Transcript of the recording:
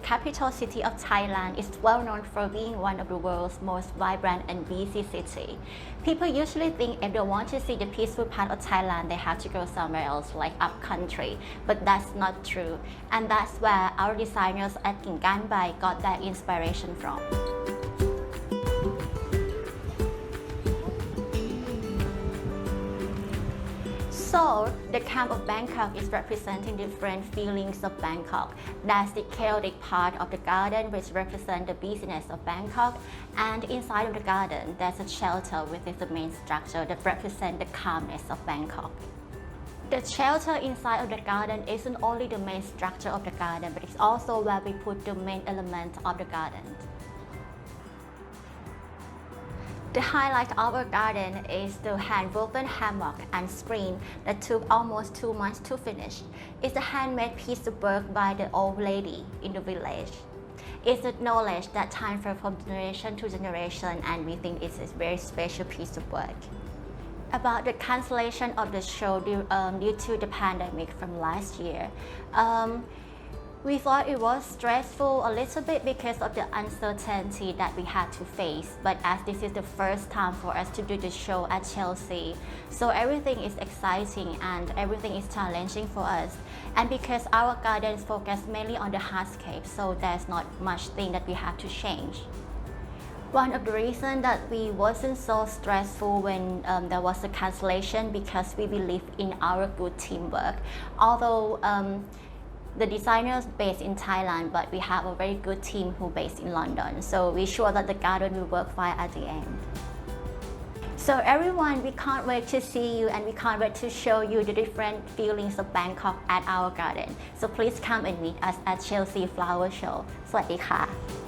capital city of Thailand is well known for being one of the world's most vibrant and busy cities. People usually think if they want to see the peaceful part of Thailand, they have to go somewhere else, like up country. But that's not true. And that's where our designers at Kinganbai got their inspiration from. So, the camp of Bangkok is representing different feelings of Bangkok. That's the chaotic part of the garden, which represents the busyness of Bangkok. And inside of the garden, there's a shelter, which is the main structure that represents the calmness of Bangkok. The shelter inside of the garden isn't only the main structure of the garden, but it's also where we put the main element of the garden. The highlight of our garden is the hand-woven hammock and screen that took almost 2 months to finish. It's a handmade piece of work by the old lady in the village. It's a knowledge that transfers from generation to generation, and we think it's a very special piece of work. About the cancellation of the show due to the pandemic from last year, we thought it was stressful a little bit because of the uncertainty that we had to face. But as this is the first time for us to do the show at Chelsea, so everything is exciting and everything is challenging for us. And because our gardens focus mainly on the hardscape, so there's not much thing that we have to change. One of the reasons that we wasn't so stressful when there was a cancellation because we believe in our good teamwork. Although the designers based in Thailand, but we have a very good team who based in London. So we're sure that the garden will work fine at the end. So everyone, we can't wait to see you and we can't wait to show you the different feelings of Bangkok at our garden. So please come and meet us at Chelsea Flower Show. สวัสดีค่ะ